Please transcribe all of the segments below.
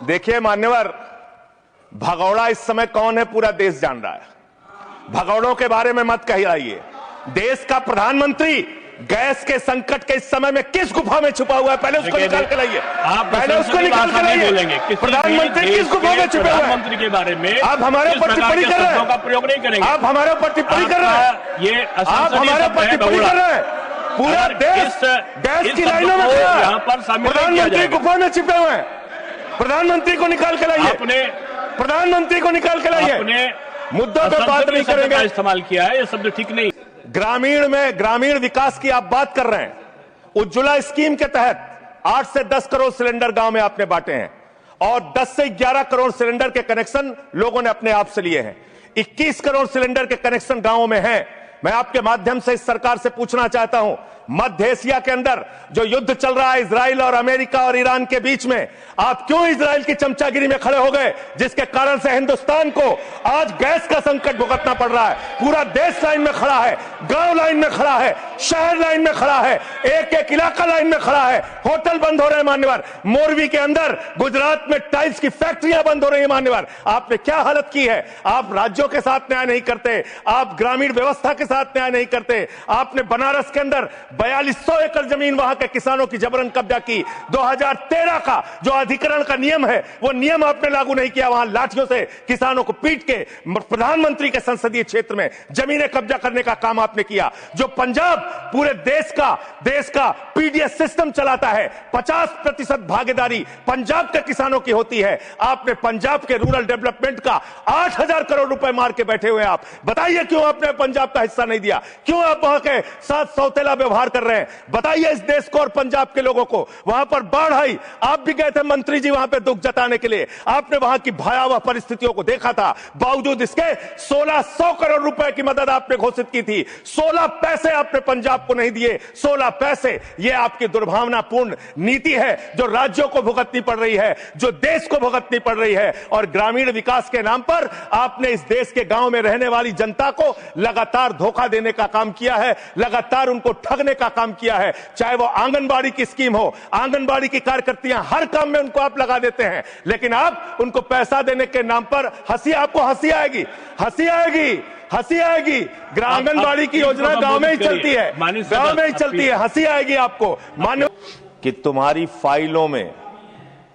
देखिए मान्यवर, भगौड़ा इस समय कौन है पूरा देश जान रहा है। भगौड़ों के बारे में मत कहिए। देश का प्रधानमंत्री गैस के संकट के इस समय में किस गुफा में छुपा हुआ है, पहले उसको निकाल के लाइए। पहले उसको निकाल के लाइए। प्रधानमंत्री किस गुफा में छुपे हुए हैं? प्रधानमंत्री के बारे में आप हमारे ऊपर टिप्पणी कर रहे हैं, का प्रयोग नहीं करेंगे। आप हमारे ऊपर टिप्पणी कर रहे हैं, ये आप हमारे ऊपर टिप्पणी कर रहे हैं। पूरा देश गैस की लाइनों में खड़ा है, प्रधानमंत्री गुफा में छिपे हुए हैं। प्रधानमंत्री को निकाल के लाइए, प्रधानमंत्री को निकाल के लाइए। मुद्दों पर बात नहीं करेंगे। इस्तेमाल किया है, ये शब्द ठीक नहीं। ग्रामीण विकास की आप बात कर रहे हैं। उज्ज्वला स्कीम के तहत 8 से 10 करोड़ सिलेंडर गांव में आपने बांटे हैं और 10 से 11 करोड़ सिलेंडर के कनेक्शन लोगों ने अपने आप से लिए हैं। 21 करोड़ सिलेंडर के कनेक्शन गांवों में हैं। मैं आपके माध्यम से इस सरकार से पूछना चाहता हूं, मध्य एशिया के अंदर जो युद्ध चल रहा है इजराइल और अमेरिका और ईरान के बीच में, आप क्यों इजराइल की चमचागिरी में खड़े हो गए, जिसके कारण से हिंदुस्तान को आज गैस का संकट भुगतना पड़ रहा है। पूरा देश लाइन में खड़ा है, गांव लाइन में खड़ा है, शहर लाइन में खड़ा है, एक एक इलाका लाइन में खड़ा है। होटल बंद हो रहे हैं मान्यवर। मोरवी के अंदर गुजरात में टाइल्स की फैक्ट्रियां बंद हो रही है मान्यवर। आपने क्या हालत की है। आप राज्यों के साथ न्याय नहीं करते, आप ग्रामीण व्यवस्था के साथ न्याय नहीं करते। आपने बनारस के अंदर 4200 एकड़ जमीन वहां के किसानों की जबरन कब्जा की। 2013 का जो अधिकरण का नियम है, वो नियम आपने लागू नहीं किया। वहां लाठियों से किसानों को पीट के प्रधानमंत्री के संसदीय क्षेत्र में जमीनें कब्जा करने का काम आपने किया। जो पंजाब पूरे देश का पीडीएस सिस्टम चलाता है, 50% भागीदारी पंजाब के किसानों की होती है। आपने पंजाब के रूरल डेवलपमेंट का 8000 करोड़ रुपए मार के बैठे हुए। आप बताइए क्यों आपने पंजाब का हिस्सा नहीं दिया, क्यों आप वहां के साथ सौतेला व्यवहार कर रहे हैं। बताइए इस देश को और पंजाब के लोगों को। वहां पर बाढ़ आई, आप भी गए थे मंत्री जी वहां पे दुख जताने के लिए। आपने वहां की भयावह परिस्थितियों को देखा था। बावजूद इसके 1600 करोड़ रुपए की मदद आपने घोषित की थी। 16 पैसे आपने पंजाब को नहीं दिए। 16 पैसे। यह आपकी दुर्भावनापूर्ण नीति है जो राज्यों को भुगतनी पड़ रही है, जो देश को भुगतनी पड़ रही है। और ग्रामीण विकास के नाम पर आपने इस देश के गांव में रहने वाली जनता को लगातार धोखा देने का काम किया है, लगातार उनको ठगने का काम किया है। चाहे वो आंगनबाड़ी की स्कीम हो, आंगनबाड़ी की कार्यकर्तियां, हर काम में उनको आप लगा देते हैं, लेकिन आप उनको पैसा देने के नाम पर आपको हंसी आएगी, हंसी आएगी, हंसी आएगी। आंगनबाड़ी की योजना गांव में ही चलती है, गांव में ही चलती है, हंसी आएगी आपको। मानो कि तुम्हारी फाइलों में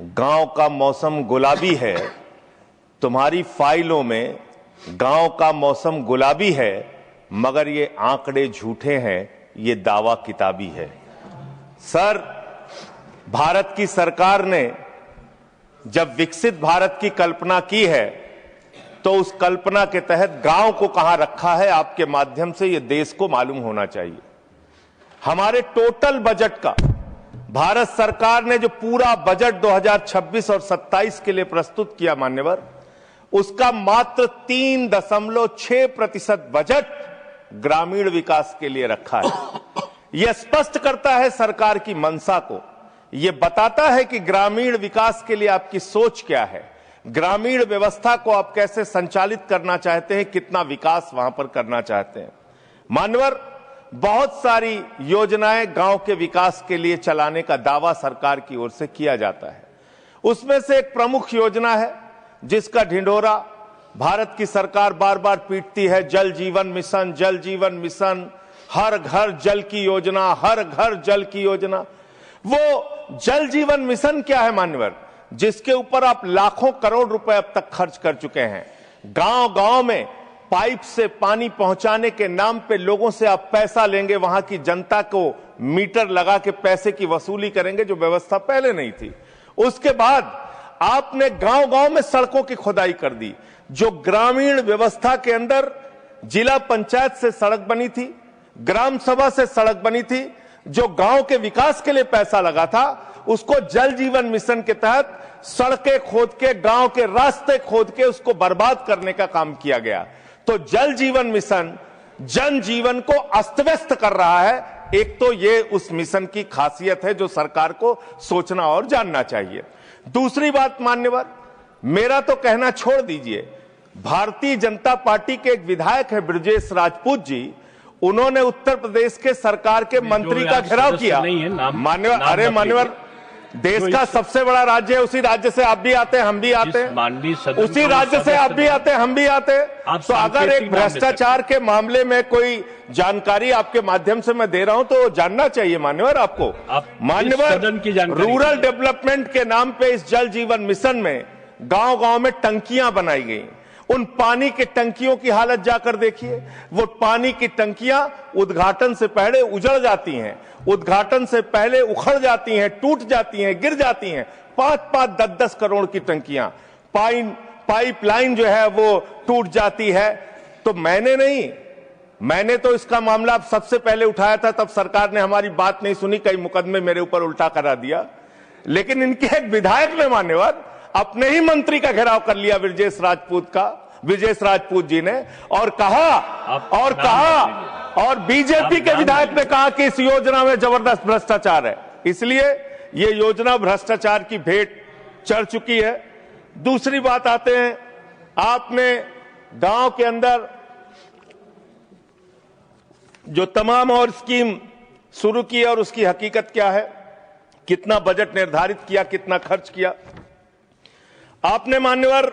गांव का मौसम गुलाबी है, तुम्हारी फाइलों में गांव का मौसम गुलाबी है, मगर ये आंकड़े झूठे हैं, ये दावा किताबी है। सर, भारत की सरकार ने जब विकसित भारत की कल्पना की है तो उस कल्पना के तहत गांव को कहां रखा है, आपके माध्यम से यह देश को मालूम होना चाहिए। हमारे टोटल बजट का भारत सरकार ने जो पूरा बजट 2026 और 27 के लिए प्रस्तुत किया मान्यवर, उसका मात्र 3.6% बजट ग्रामीण विकास के लिए रखा है। यह स्पष्ट करता है सरकार की मंशा को। यह बताता है कि ग्रामीण विकास के लिए आपकी सोच क्या है, ग्रामीण व्यवस्था को आप कैसे संचालित करना चाहते हैं, कितना विकास वहां पर करना चाहते हैं। मान्यवर, बहुत सारी योजनाएं गांव के विकास के लिए चलाने का दावा सरकार की ओर से किया जाता है। उसमें से एक प्रमुख योजना है जिसका ढिंढोरा भारत की सरकार बार बार पीटती है, जल जीवन मिशन, जल जीवन मिशन, हर घर जल की योजना, हर घर जल की योजना। वो जल जीवन मिशन क्या है मान्यवर, जिसके ऊपर आप लाखों करोड़ रुपए अब तक खर्च कर चुके हैं। गांव गांव में पाइप से पानी पहुंचाने के नाम पे लोगों से आप पैसा लेंगे, वहां की जनता को मीटर लगा के पैसे की वसूली करेंगे, जो व्यवस्था पहले नहीं थी। उसके बाद आपने गांव गांव में सड़कों की खुदाई कर दी। जो ग्रामीण व्यवस्था के अंदर जिला पंचायत से सड़क बनी थी, ग्राम सभा से सड़क बनी थी, जो गांव के विकास के लिए पैसा लगा था, उसको जल जीवन मिशन के तहत सड़कें खोद के, गांव के रास्ते खोद के उसको बर्बाद करने का काम किया गया। तो जल जीवन मिशन जन जीवन को अस्त व्यस्त कर रहा है। एक तो ये उस मिशन की खासियत है जो सरकार को सोचना और जानना चाहिए। दूसरी बात मान्यवर, मेरा तो कहना छोड़ दीजिए, भारतीय जनता पार्टी के एक विधायक है ब्रजेश राजपूत जी, उन्होंने उत्तर प्रदेश के सरकार के मंत्री का घेराव किया। मान्यवर, अरे मान्यवर, देश का सबसे बड़ा राज्य है, उसी राज्य से आप भी आते हैं, हम भी आते हैं, माननीय सदन उसी राज्य से आप भी आते हैं, हम भी आते हैं। तो अगर एक भ्रष्टाचार के मामले में कोई जानकारी आपके माध्यम से मैं दे रहा हूं तो जानना चाहिए मान्यवर आपको। मान्यवर, रूरल डेवलपमेंट के नाम पे इस जल जीवन मिशन में गांव गांव में टंकियां बनाई गई। उन पानी की टंकियों की हालत जाकर देखिए। वो पानी की टंकियां उद्घाटन से पहले उजड़ जाती हैं, उद्घाटन से पहले उखड़ जाती हैं, टूट जाती हैं, गिर जाती हैं। 5-5, 10-10 करोड़ की टंकियां, पाइपलाइन जो है वो टूट जाती है। तो मैंने तो इसका मामला सबसे पहले उठाया था, तब सरकार ने हमारी बात नहीं सुनी, कई मुकदमे मेरे ऊपर उल्टा करा दिया। लेकिन इनके एक विधायक ने मान्यवर अपने ही मंत्री का घेराव कर लिया, ब्रजेश राजपूत जी ने, और बीजेपी के विधायक ने कहा कि इस योजना में जबरदस्त भ्रष्टाचार है। इसलिए ये योजना भ्रष्टाचार की भेंट चढ़ चुकी है। दूसरी बात आते हैं, आपने गांव के अंदर जो तमाम और स्कीम शुरू की और उसकी हकीकत क्या है, कितना बजट निर्धारित किया, कितना खर्च किया। आपने मान्यवर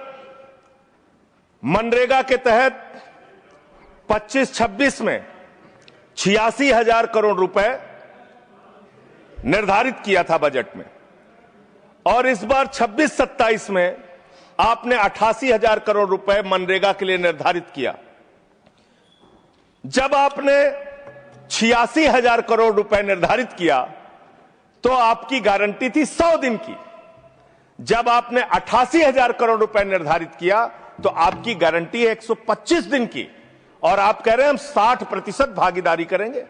मनरेगा के तहत 25-26 में 86,000 करोड़ रुपए निर्धारित किया था बजट में, और इस बार 26-27 में आपने 88,000 करोड़ रुपए मनरेगा के लिए निर्धारित किया। जब आपने 86,000 करोड़ रुपए निर्धारित किया तो आपकी गारंटी थी 100 दिन की। जब आपने 88,000 करोड़ रुपए निर्धारित किया तो आपकी गारंटी है 125 दिन की, और आप कह रहे हैं हम 60% भागीदारी करेंगे।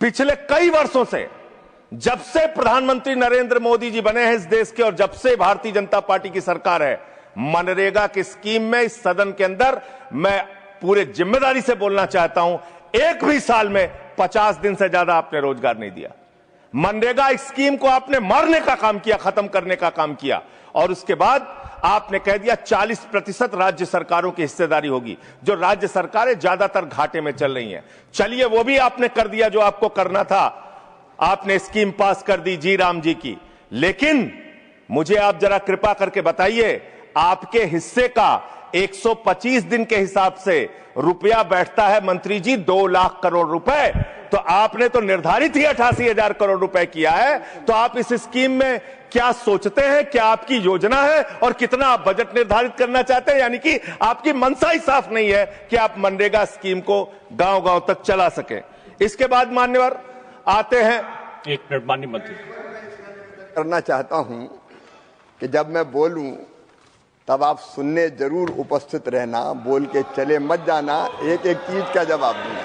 पिछले कई वर्षों से, जब से प्रधानमंत्री नरेंद्र मोदी जी बने हैं इस देश के, और जब से भारतीय जनता पार्टी की सरकार है, मनरेगा की स्कीम में इस सदन के अंदर मैं पूरे जिम्मेदारी से बोलना चाहता हूं, एक भी साल में 50 दिन से ज्यादा आपने रोजगार नहीं दिया। मनरेगा स्कीम को आपने मारने का काम किया, खत्म करने का काम किया, और उसके बाद आपने कह दिया 40% राज्य सरकारों की हिस्सेदारी होगी। जो राज्य सरकारें ज्यादातर घाटे में चल रही हैं, चलिए वो भी आपने कर दिया जो आपको करना था। आपने स्कीम पास कर दी जी राम जी की, लेकिन मुझे आप जरा कृपा करके बताइए, आपके हिस्से का 125 दिन के हिसाब से रुपया बैठता है मंत्री जी 2 लाख करोड़ रुपए। तो आपने तो निर्धारित ही 88,000 करोड़ रुपए किया है। तो आप इस स्कीम में क्या सोचते हैं, क्या आपकी योजना है, और कितना आप बजट निर्धारित करना चाहते हैं? यानी कि आपकी मनसा ही साफ नहीं है कि आप मनरेगा स्कीम को गांव गांव तक चला सके। इसके बाद मान्यवर आते हैं, एक मिनट माननीय मंत्री करना चाहता हूं कि जब मैं बोलूं तब आप सुनने जरूर उपस्थित रहना, बोल के चले मत जाना, एक एक चीज का जवाब दूंगा।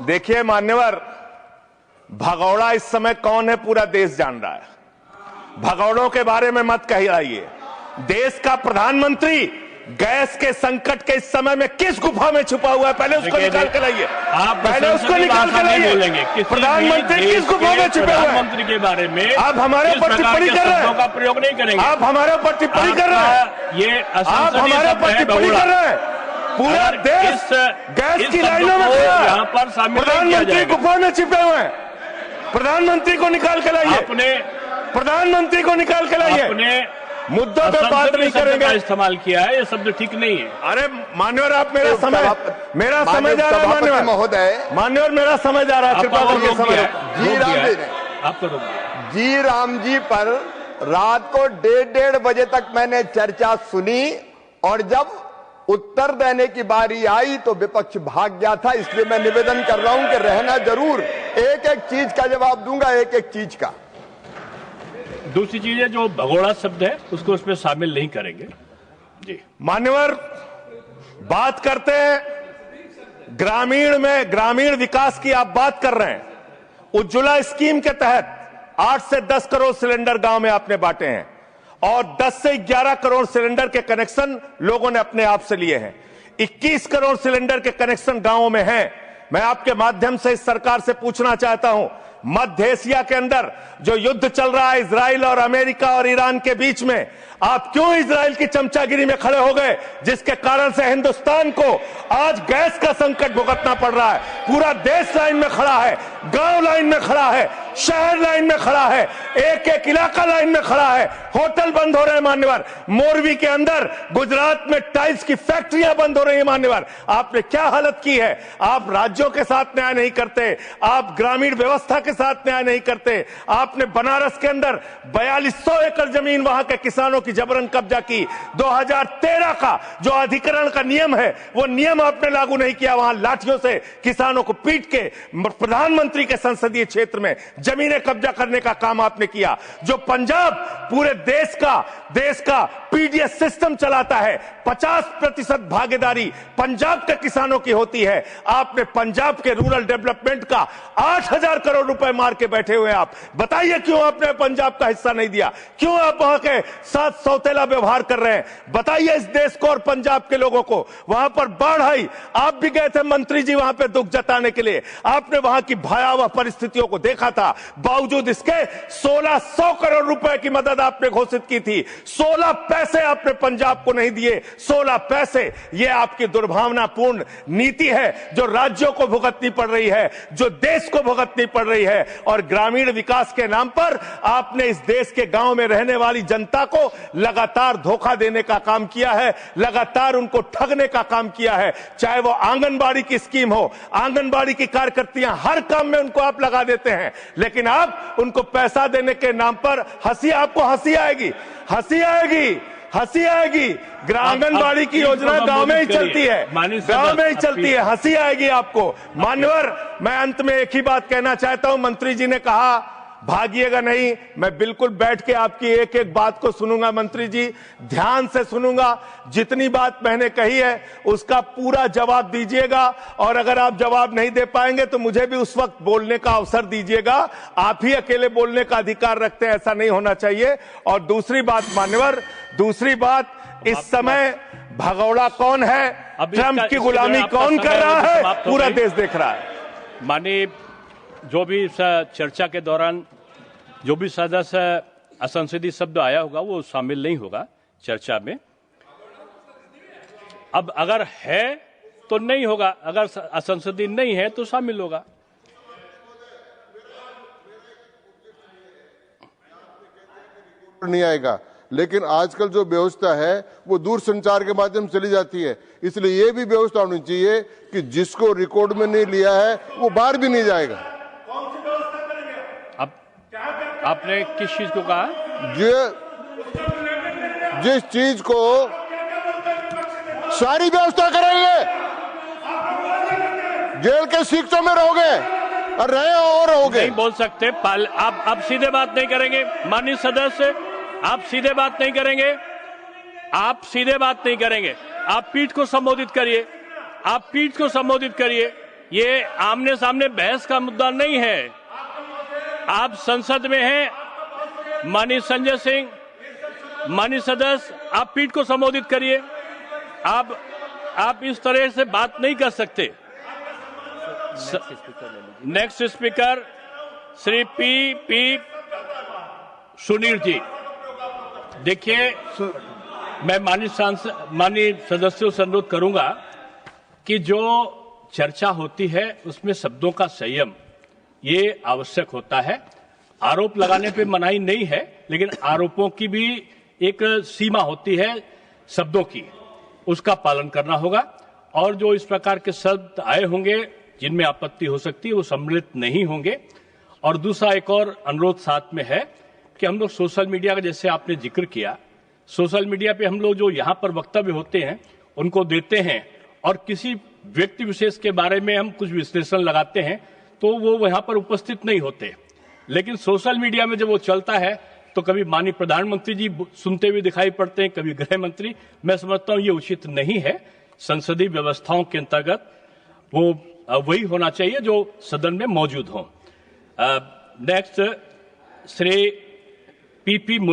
देखिए मान्यवर, भगौड़ा इस समय कौन है पूरा देश जान रहा है। भगौड़ों के बारे में मत कहिए। देश का प्रधानमंत्री गैस के संकट के इस समय में किस गुफा में छुपा हुआ है, पहले उसको निकाल के लाइए। पहले उसको निकाल के लाइए। प्रधानमंत्री किस गुफा में छुपे हुए हैं? मंत्री के बारे में आप हमारे ऊपर टिप्पणी कर रहे हैं, का प्रयोग नहीं करेंगे। आप हमारे ऊपर टिप्पणी कर रहे हैं, ये आप हमारे ऊपर टिप्पणी कर रहे हैं। पूरा देश गैस की लाइनों में यहाँ पर प्रधानमंत्री गुफा में छिपे हुए हैं। प्रधानमंत्री को निकाल के लाइए, प्रधानमंत्री को निकाल के लाइए। मुद्दों पे बात नहीं करेंगे। इस्तेमाल किया है, ये शब्द ठीक नहीं है। अरे मान्यवर, आप मेरा समय जा रहा है मान्यवर महोदय, मान्यवर मेरा समय जा रहा है, कृपा करके समय। जी राम जी ने आपको रोक दिया। जी राम जी पर रात को 1:30 बजे तक मैंने चर्चा सुनी, और जब उत्तर देने की बारी आई तो विपक्ष भाग गया था। इसलिए मैं निवेदन कर रहा हूं कि रहना जरूर, एक एक चीज का जवाब दूंगा, एक एक चीज का। दूसरी चीज है, जो भगोड़ा शब्द है उसको उसमें शामिल नहीं करेंगे। जी मान्यवर, बात करते हैं ग्रामीण विकास की आप बात कर रहे हैं। उज्ज्वला स्कीम के तहत 8 से 10 करोड़ सिलेंडर गांव में आपने बांटे हैं, और 10 से 11 करोड़ सिलेंडर के कनेक्शन लोगों ने अपने आप से लिए हैं। 21 करोड़ सिलेंडर के कनेक्शन गांवों में हैं। मैं आपके माध्यम से इस सरकार से पूछना चाहता हूं, मध्य एशिया के अंदर जो युद्ध चल रहा है इजराइल और अमेरिका और ईरान के बीच में, आप क्यों इजराइल की चमचागिरी में खड़े हो गए, जिसके कारण से हिंदुस्तान को आज गैस का संकट भुगतना पड़ रहा है। पूरा देश लाइन में खड़ा है, गांव लाइन में खड़ा है, शहर लाइन में खड़ा है, एक एक इलाका लाइन में खड़ा है, होटल बंद हो रहे हैं मान्यवर, मोरवी के अंदर गुजरात में टाइल्स की फैक्ट्रियां बंद हो रही है मान्यवर। आपने क्या हालत की है। आप राज्यों के साथ न्याय नहीं करते, आप ग्रामीण व्यवस्था के साथ न्याय नहीं करते। आपने बनारस के अंदर 4200 एकड़ जमीन वहां के किसानों की जबरन कब्जा की। 2013 का जो अधिकरण का नियम है वो नियम आपने लागू नहीं किया। वहां लाठियों से किसानों को पीट के प्रधानमंत्री के संसदीय क्षेत्र में जमीनें कब्जा करने का काम आपने किया। जो पंजाब पूरे देश का पीडीएस सिस्टम चलाता है, 50% भागीदारी पंजाब के किसानों की होती है। आपने पंजाब के रूरल डेवलपमेंट का 8000 करोड़ रुपए मार के बैठे हुए। आप बताइए क्यों आपने पंजाब का हिस्सा नहीं दिया, क्यों आप वहां के साथ सौतेला व्यवहार कर रहे हैं। बताइए इस देश को और पंजाब के लोगों को। वहां पर बाढ़ आई, आप भी गए थे मंत्री जी वहां पे दुख जताने के लिए। आपने वहां की भयावह परिस्थितियों को देखा था। बावजूद इसके 1600 करोड़ रुपए की मदद आपने घोषित की थी। 16 पैसे आपने पंजाब को नहीं दिए। 16 पैसे। यह आपकी दुर्भावनापूर्ण नीति है जो राज्यों को भुगतनी पड़ रही है, जो देश को भुगतनी पड़ रही है। और ग्रामीण विकास के नाम पर आपने इस देश के गांव में रहने वाली जनता को लगातार धोखा देने का काम किया है, लगातार उनको ठगने का काम किया है। चाहे वो आंगनबाड़ी की स्कीम हो, आंगनबाड़ी की कार्यकर्तियां, हर काम में उनको आप लगा देते हैं, लेकिन आप उनको पैसा देने के नाम पर आपको हंसी आएगी, हंसी आएगी, हंसी आएगी। आंगनबाड़ी की योजना गांव में ही चलती है, गांव में ही चलती है, हंसी आएगी आपको। मान्यवर, मैं अंत में एक ही बात कहना चाहता हूं। मंत्री जी ने कहा भागिएगा नहीं, मैं बिल्कुल बैठ के आपकी एक एक बात को सुनूंगा। मंत्री जी, ध्यान से सुनूंगा। जितनी बात मैंने कही है उसका पूरा जवाब दीजिएगा, और अगर आप जवाब नहीं दे पाएंगे तो मुझे भी उस वक्त बोलने का अवसर दीजिएगा। आप ही अकेले बोलने का अधिकार रखते हैं, ऐसा नहीं होना चाहिए। और दूसरी बात मान्यवर, दूसरी बात, इस समय भगौड़ा कौन है, ट्रंप की गुलामी कौन कर रहा है, पूरा देश देख रहा है। माननीय, जो भी चर्चा के दौरान जो भी सदस्य असंसदीय शब्द आया होगा वो शामिल नहीं होगा चर्चा में। अब अगर है तो नहीं होगा, अगर असंसदीय नहीं है तो शामिल होगा। नहीं आएगा, लेकिन आजकल जो व्यवस्था है वो दूर संचार के माध्यम से चली जाती है। इसलिए ये भी व्यवस्था होनी चाहिए कि जिसको रिकॉर्ड में नहीं लिया है वो बाहर भी नहीं जाएगा। अब आपने किस चीज को कहा? जिस चीज को सारी व्यवस्था करेंगे, जेल के शिक्षों में रहोगे और रहे और रहोगे। नहीं बोल सकते, आप सीधे बात नहीं करेंगे माननीय सदस्य, आप सीधे बात नहीं करेंगे, आप सीधे बात नहीं करेंगे। आप पीठ को संबोधित करिए, आप पीठ को संबोधित करिए। ये आमने सामने बहस का मुद्दा नहीं है। आप संसद में हैं माननीय संजय सिंह, माननीय सदस्य, आप पीठ को संबोधित करिए। आप इस तरह से बात नहीं कर सकते। Next speaker Shri P Sunil ji. देखिए, मैं माननीय सदस्यों से अनुरोध करूंगा कि जो चर्चा होती है उसमें शब्दों का संयम ये आवश्यक होता है। आरोप लगाने पे मनाही नहीं है, लेकिन आरोपों की भी एक सीमा होती है शब्दों की, उसका पालन करना होगा। और जो इस प्रकार के शब्द आए होंगे जिनमें आपत्ति हो सकती है वो सम्मिलित नहीं होंगे। और दूसरा एक और अनुरोध साथ में है कि हम लोग सोशल मीडिया का, जैसे आपने जिक्र किया, सोशल मीडिया पे हम लोग जो यहाँ पर वक्तव्य होते हैं उनको देते हैं और किसी व्यक्ति विशेष के बारे में हम कुछ विश्लेषण लगाते हैं तो वो वहां पर उपस्थित नहीं होते। लेकिन सोशल मीडिया में जब वो चलता है तो कभी माननीय प्रधानमंत्री जी सुनते हुए दिखाई पड़ते हैं, कभी गृह मंत्री। मैं समझता हूं ये उचित नहीं है। संसदीय व्यवस्थाओं के अंतर्गत वो वही होना चाहिए जो सदन में मौजूद हो। Next Shri P